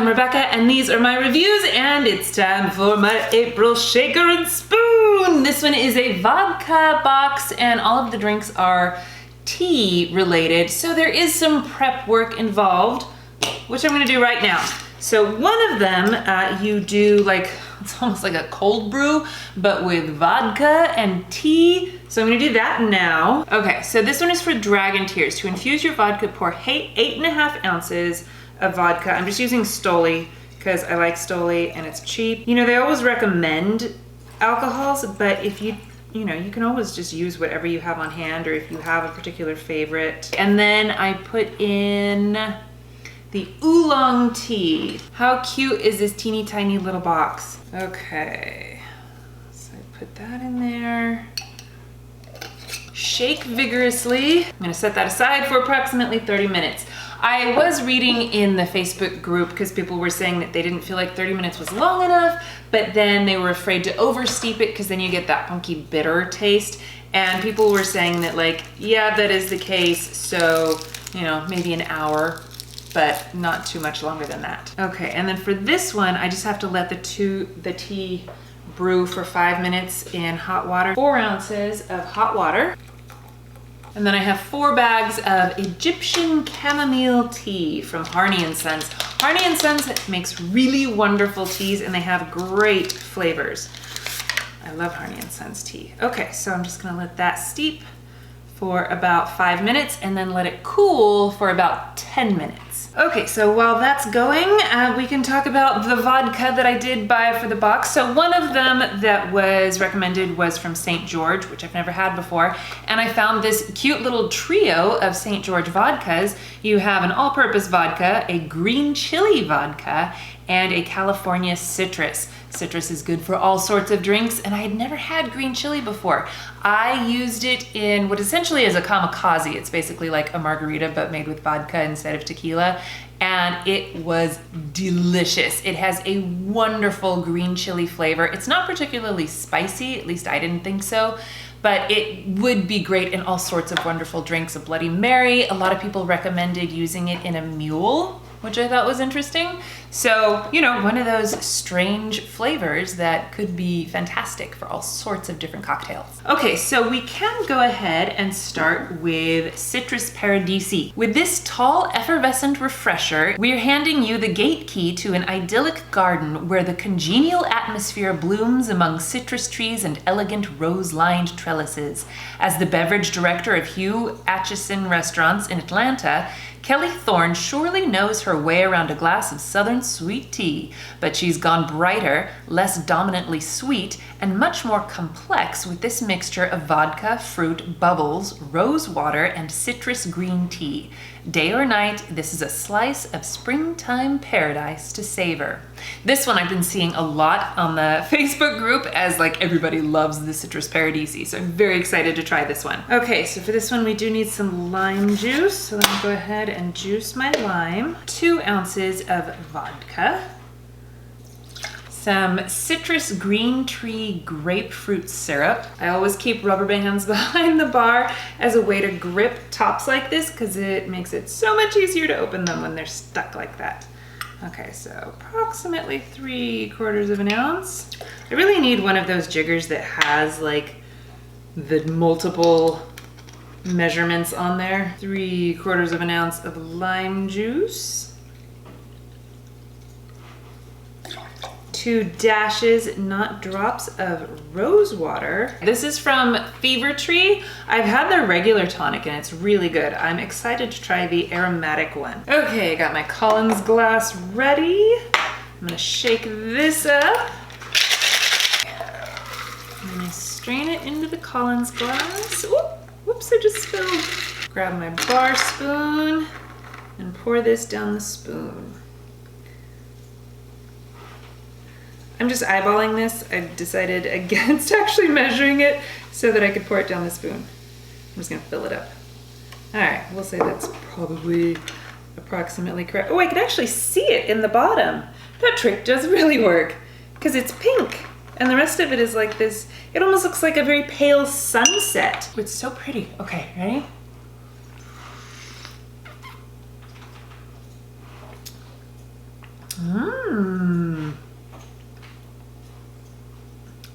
I'm Rebecca and these are my reviews, and it's time for my April shaker and spoon. This one is a vodka box and all of the drinks are tea related. So there is some prep work involved, which I'm gonna do right now. So one of them, you do like, it's almost like a cold brew, but with vodka and tea. So I'm gonna do that now. Okay, so this one is for Dragon Tears. To infuse your vodka, pour 8.5 ounces of vodka. I'm just using Stoli because I like Stoli and it's cheap. You know, they always recommend alcohols, but if you know, you can always just use whatever you have on hand or if you have a particular favorite. And then I put in the oolong tea. How cute is this teeny tiny little box? Okay, so I put that in there. Shake vigorously. I'm gonna set that aside for approximately 30 minutes. I was reading in the Facebook group because people were saying that they didn't feel like 30 minutes was long enough, but then they were afraid to oversteep it because then you get that funky bitter taste. And people were saying that like, yeah, that is the case. So, you know, maybe an hour, but not too much longer than that. Okay, and then for this one, I just have to let the tea brew for 5 minutes in hot water. 4 ounces of hot water. And then I have 4 bags of Egyptian chamomile tea from Harney & Sons. Harney & Sons makes really wonderful teas and they have great flavors. I love Harney & Sons tea. Okay, so I'm just gonna let that steep for about 5 minutes and then let it cool for about 10 minutes. Okay, so while that's going, we can talk about the vodka that I did buy for the box. So one of them that was recommended was from St. George, which I've never had before. And I found this cute little trio of St. George vodkas. You have an all-purpose vodka, a green chili vodka, and a California citrus. Citrus is good for all sorts of drinks, and I had never had green chili before. I used it in what essentially is a kamikaze. It's basically like a margarita, but made with vodka instead of tequila, and it was delicious. It has a wonderful green chili flavor. It's not particularly spicy, at least I didn't think so, but it would be great in all sorts of wonderful drinks. A Bloody Mary, a lot of people recommended using it in a mule, which I thought was interesting. So, you know, one of those strange flavors that could be fantastic for all sorts of different cocktails. Okay, so we can go ahead and start with Citrus Paradisi. With this tall, effervescent refresher, we're handing you the gate key to an idyllic garden where the congenial atmosphere blooms among citrus trees and elegant rose-lined trellises. As the beverage director of Hugh Acheson Restaurants in Atlanta, Kelly Thorne surely knows her way around a glass of Southern sweet tea, but she's gone brighter, less dominantly sweet, and much more complex with this mixture of vodka, fruit, bubbles, rose water, and citrus green tea. Day or night, this is a slice of springtime paradise to savor. This one I've been seeing a lot on the Facebook group as like everybody loves the Citrus Paradisi, so I'm very excited to try this one. Okay, so for this one we do need some lime juice, so let me go ahead and juice my lime. 2 ounces of vodka. Some citrus green tea grapefruit syrup. I always keep rubber bands behind the bar as a way to grip tops like this because it makes it so much easier to open them when they're stuck like that. Okay, so approximately 3/4 of an ounce. I really need one of those jiggers that has like the multiple measurements on there. 3/4 of an ounce of lime juice. 2 dashes, not drops, of rose water. This is from Fever Tree. I've had their regular tonic and it's really good. I'm excited to try the aromatic one. Okay, I got my Collins glass ready. I'm gonna shake this up. I'm gonna strain it into the Collins glass. Whoops, I just spilled. Grab my bar spoon and pour this down the spoon. I'm just eyeballing this. I've decided against actually measuring it so that I could pour it down the spoon. I'm just gonna fill it up. All right, we'll say that's probably approximately correct. Oh, I can actually see it in the bottom. That trick does really work because it's pink and the rest of it is like this. It almost looks like a very pale sunset. It's so pretty. Okay, ready?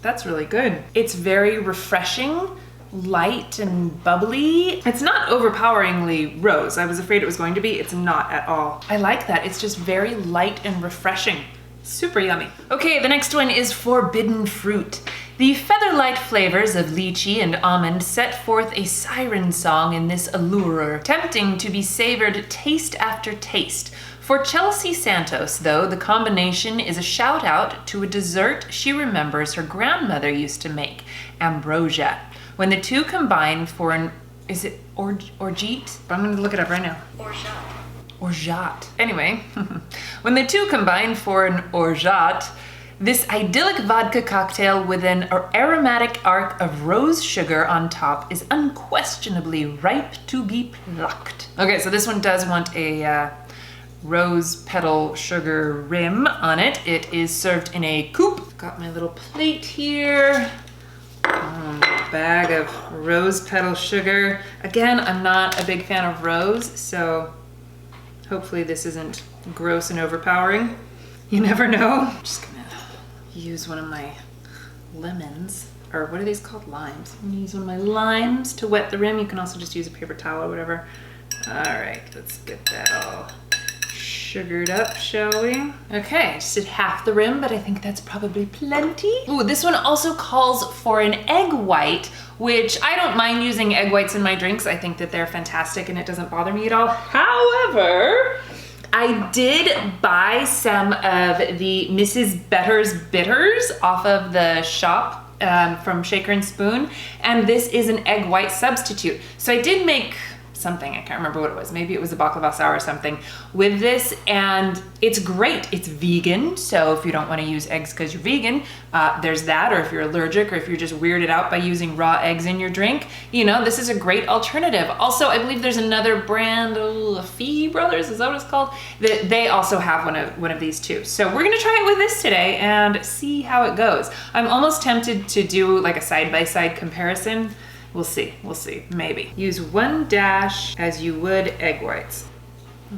That's really good. It's very refreshing, light and bubbly. It's not overpoweringly rose. I was afraid it was going to be. It's not at all. I like that. It's just very light and refreshing. Super yummy. Okay, the next one is forbidden fruit. The feather-light flavors of lychee and almond set forth a siren song in this allure, tempting to be savored taste after taste. For Chelsea Santos, though, the combination is a shout out to a dessert she remembers her grandmother used to make, ambrosia. When the two combine for an, is it orgeat? I'm gonna look it up right now. Orgeat. Anyway, when the two combine for an orgeat, this idyllic vodka cocktail with an aromatic arc of rose sugar on top is unquestionably ripe to be plucked. Okay, so this one does want a rose petal sugar rim on it. It is served in a coupe. Got my little plate here. Bag of rose petal sugar. Again, I'm not a big fan of rose, so hopefully this isn't gross and overpowering. You never know. I'm just gonna use one of my lemons, or what are these called? Limes. I'm gonna use one of my limes to wet the rim. You can also just use a paper towel or whatever. All right, let's get that all sugared up, shall we? Okay, just did half the rim, but I think that's probably plenty. Ooh, this one also calls for an egg white, which I don't mind using egg whites in my drinks. I think that they're fantastic and it doesn't bother me at all. However, I did buy some of the Mrs. Better's bitters off of the shop from Shaker and Spoon, and this is an egg white substitute. So I did make something, I can't remember what it was. Maybe it was a baklava sour or something with this, and it's great. It's vegan, so if you don't want to use eggs because you're vegan, there's that, or if you're allergic, or if you're just weirded out by using raw eggs in your drink, you know, this is a great alternative. Also, I believe there's another brand, Fee Brothers, is that what it's called? They also have one of these too. So we're gonna try it with this today and see how it goes. I'm almost tempted to do like a side-by-side comparison. We'll see, maybe. Use 1 dash as you would egg whites.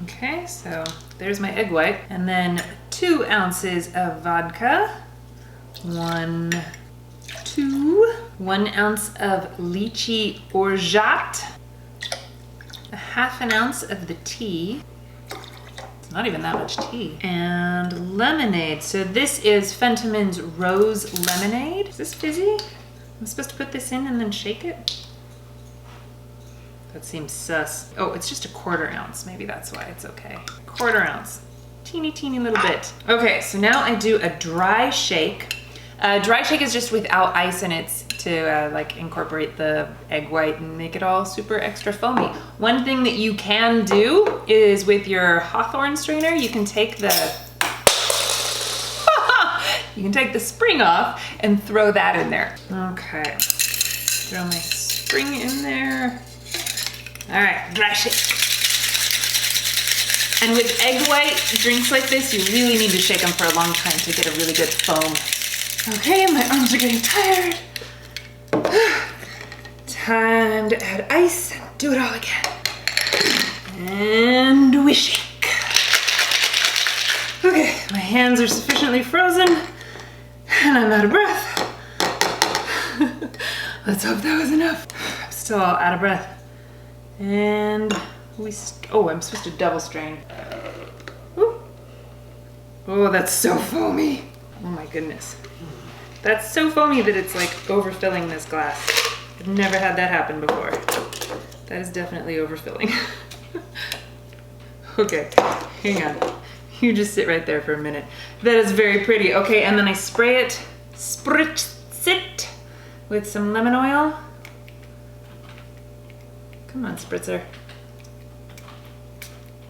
Okay, so there's my egg white. And then 2 ounces of vodka. 1, 2. 1 ounce of lychee orgeat. 1/2 ounce of the tea. It's not even that much tea. And lemonade. So this is Fentiman's Rose Lemonade. Is this fizzy? I'm supposed to put this in and then shake it? That seems sus. Oh, it's just a 1/4 ounce. Maybe that's why it's okay. 1/4 ounce. Teeny little bit. Okay, so now I do a dry shake. Dry shake is just without ice in it to like incorporate the egg white and make it all super extra foamy. One thing that you can do is with your Hawthorne strainer, you can take the spring off and throw that in there. Okay, throw my spring in there. All right, dry shake. And with egg white drinks like this, you really need to shake them for a long time to get a really good foam. Okay, my arms are getting tired. Time to add ice and do it all again. And we shake. Okay, my hands are sufficiently frozen and I'm out of breath. Let's hope that was enough. I'm still all out of breath. And oh, I'm supposed to double strain. Ooh. Oh, that's so foamy. Oh my goodness. That's so foamy that it's like overfilling this glass. I've never had that happen before. That is definitely overfilling. Okay, hang on. You just sit right there for a minute. That is very pretty. Okay, and then I spritz it with some lemon oil. Come on, spritzer.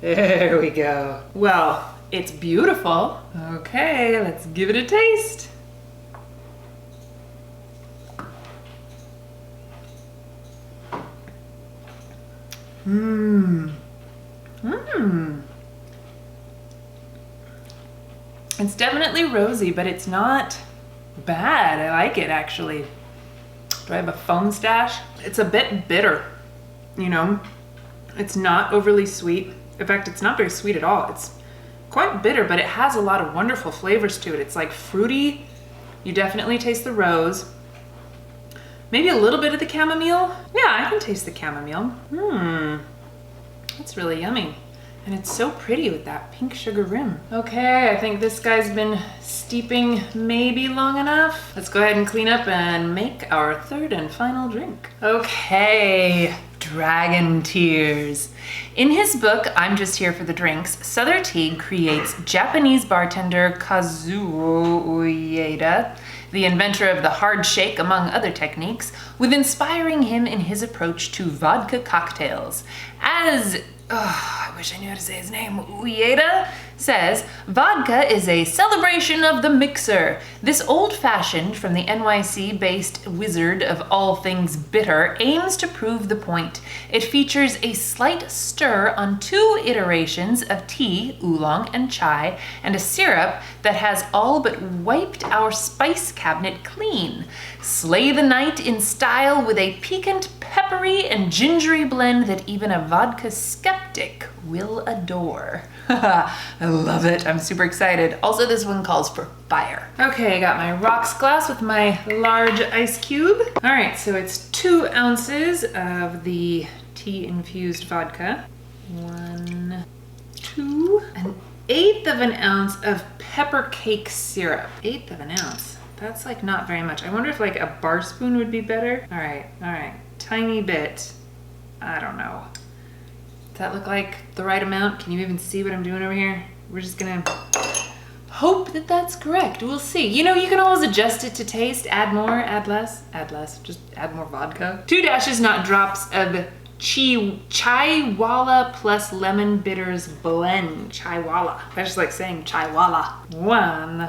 There we go. Well, it's beautiful. Okay, let's give it a taste. It's definitely rosy, but it's not bad. I like it actually. Do I have a foam stash? It's a bit bitter, you know? It's not overly sweet. In fact, it's not very sweet at all. It's quite bitter, but it has a lot of wonderful flavors to it. It's like fruity, You definitely taste the rose. Maybe a little bit of the chamomile. Yeah, I can taste the chamomile. That's really yummy. And it's so pretty with that pink sugar rim. Okay, I think this guy's been steeping maybe long enough. Let's go ahead and clean up and make our third and final drink. Okay, Dragon Tears. In his book, I'm Just Here for the Drinks, Souther Teague creates Japanese bartender Kazuo Ueda, the inventor of the hard shake among other techniques, with inspiring him in his approach to vodka cocktails. As I wish I knew how to say his name. Ueda says, vodka is a celebration of the mixer. This old-fashioned, from the NYC-based wizard of all things bitter, aims to prove the point. It features a slight stir on 2 iterations of tea, oolong, and chai, and a syrup that has all but wiped our spice cabinet clean. Slay the night in style with a piquant, peppery, and gingery blend that even a vodka skeptic will adore. I love it. I'm super excited. Also, this one calls for fire. Okay, I got my rocks glass with my large ice cube. All right, so it's 2 ounces of the tea-infused vodka. 1, 2, 1/8 of an ounce of pepper cake syrup. 1/8 of an ounce. That's like not very much. I wonder if like a bar spoon would be better. All right. Tiny bit. I don't know. Does that look like the right amount? Can you even see what I'm doing over here? We're just gonna hope that that's correct. We'll see. You know, you can always adjust it to taste. Add more, add less, just add more vodka. 2 dashes, not drops of chaiwala plus lemon bitters blend. Chaiwala. That's just like saying chaiwala. 1,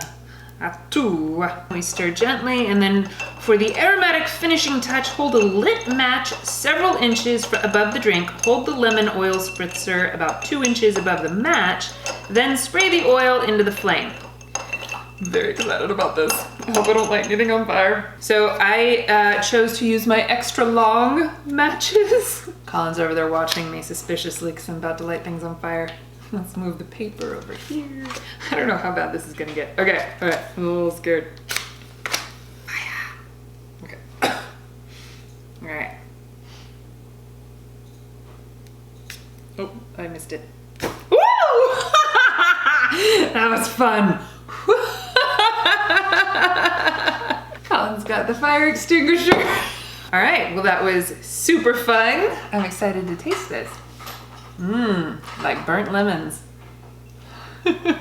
2. We stir gently, and then for the aromatic finishing touch, hold a lit match several inches above the drink. Hold the lemon oil spritzer about 2 inches above the match, then spray the oil into the flame. I'm very excited about this. I hope I don't light anything on fire. So I chose to use my extra long matches. Colin's over there watching me suspiciously because I'm about to light things on fire. Let's move the paper over here. I don't know how bad this is gonna get. Okay, all right, I'm a little scared. Okay. All right. Oh, I missed it. Woo! That was fun. Colin's got the fire extinguisher. All right, well that was super fun. I'm excited to taste this. Like burnt lemons. I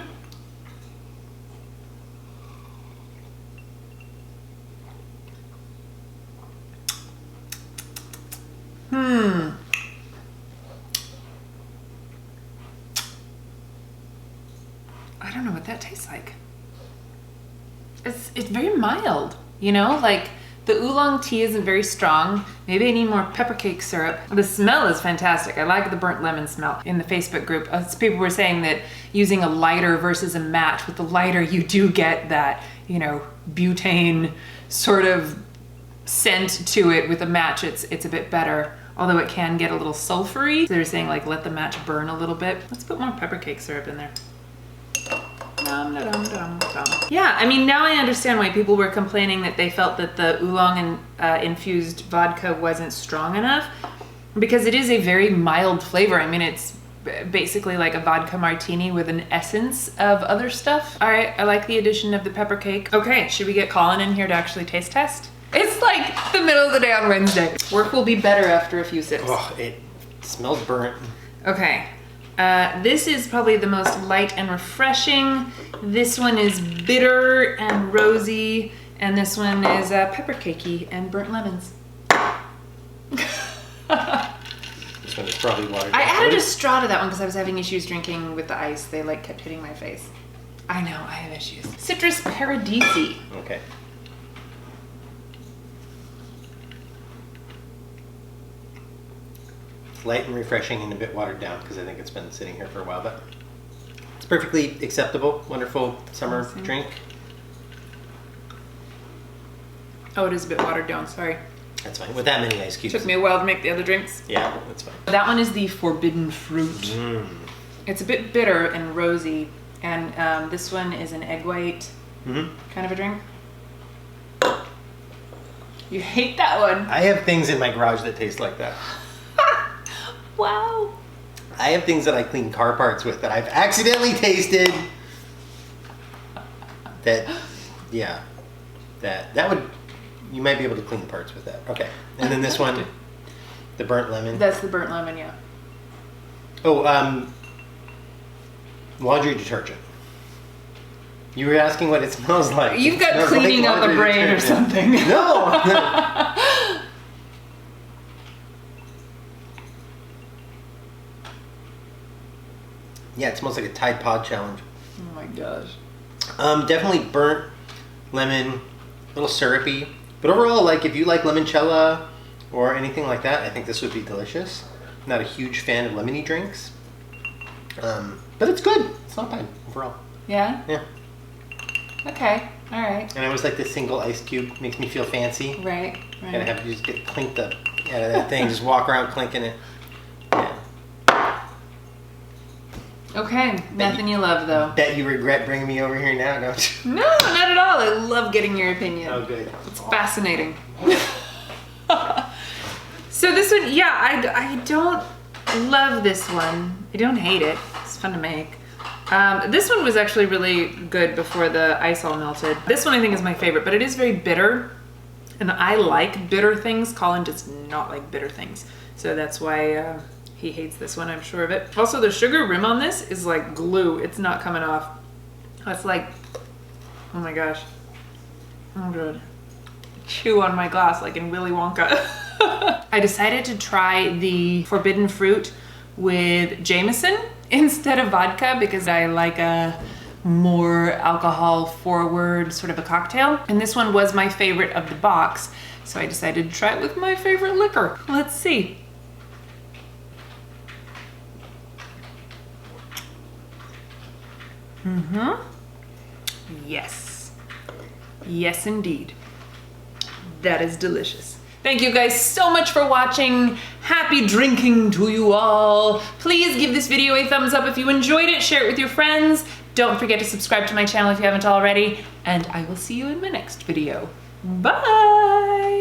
don't know what that tastes like. It's very mild, you know, like the oolong tea isn't very strong. Maybe I need more pepper cake syrup. The smell is fantastic. I like the burnt lemon smell. In the Facebook group, people were saying that using a lighter versus a match, with the lighter you do get that, you know, butane sort of scent to it. With a match, it's a bit better, although it can get a little sulfury. So they're saying like let the match burn a little bit. Let's put more pepper cake syrup in there. Yeah, I mean, now I understand why people were complaining that they felt that the oolong and infused vodka wasn't strong enough, because it is a very mild flavor. I mean, it's basically like a vodka martini with an essence of other stuff. All right, I like the addition of the pepper cake. Okay, should we get Colin in here to actually taste test? It's like the middle of the day on Wednesday. Work will be better after a few sips. Oh, it smells burnt. Okay. This is probably the most light and refreshing. This one is bitter and rosy, and this one is pepper cakey and burnt lemons. This one is probably watered down. I added a straw to that one because I was having issues drinking with the ice. They like kept hitting my face. I know, I have issues. Citrus Paradisi. Okay. Light and refreshing and a bit watered down because I think it's been sitting here for a while, but it's perfectly acceptable, wonderful summer drink. Oh, it is a bit watered down, sorry. That's fine, with that many ice cubes. Took me a while to make the other drinks. Yeah, that's fine. That one is the Forbidden Fruit. It's a bit bitter and rosy, and this one is an egg white kind of a drink. You hate that one. I have things in my garage that taste like that. Wow. I have things that I clean car parts with that I've accidentally tasted. That, yeah, that would, you might be able to clean parts with that. Okay, and then this one, the burnt lemon. That's the burnt lemon, yeah. Oh, laundry detergent. You were asking what it smells like. You've got cleaning up the brain or something. No. Yeah, it smells like a Tide Pod challenge. Oh my gosh. Definitely burnt lemon, a little syrupy. But overall, like if you like limoncello or anything like that, I think this would be delicious. Not a huge fan of lemony drinks. But it's good. It's not bad overall. Yeah? Yeah. Okay, all right. And I always like the single ice cube. Makes me feel fancy. Right. Gotta have you just get clinked up out of that thing. Just walk around clinking it. Yeah. Okay, nothing you love though. Bet you regret bringing me over here now, don't you? No, not at all. I love getting your opinion. Oh, good. It's fascinating. So this one, yeah, I don't love this one. I don't hate it. It's fun to make. This one was actually really good before the ice all melted. This one I think is my favorite, but it is very bitter. And I like bitter things. Colin does not like bitter things. So that's why he hates this one, I'm sure of it. Also, the sugar rim on this is like glue. It's not coming off. That's like, oh my gosh. Oh good. Chew on my glass like in Willy Wonka. I decided to try the forbidden fruit with Jameson instead of vodka because I like a more alcohol forward sort of a cocktail. And this one was my favorite of the box. So I decided to try it with my favorite liquor. Let's see. Yes. Yes, indeed. That is delicious. Thank you guys so much for watching. Happy drinking to you all. Please give this video a thumbs up if you enjoyed it. Share it with your friends. Don't forget to subscribe to my channel if you haven't already. And I will see you in my next video. Bye.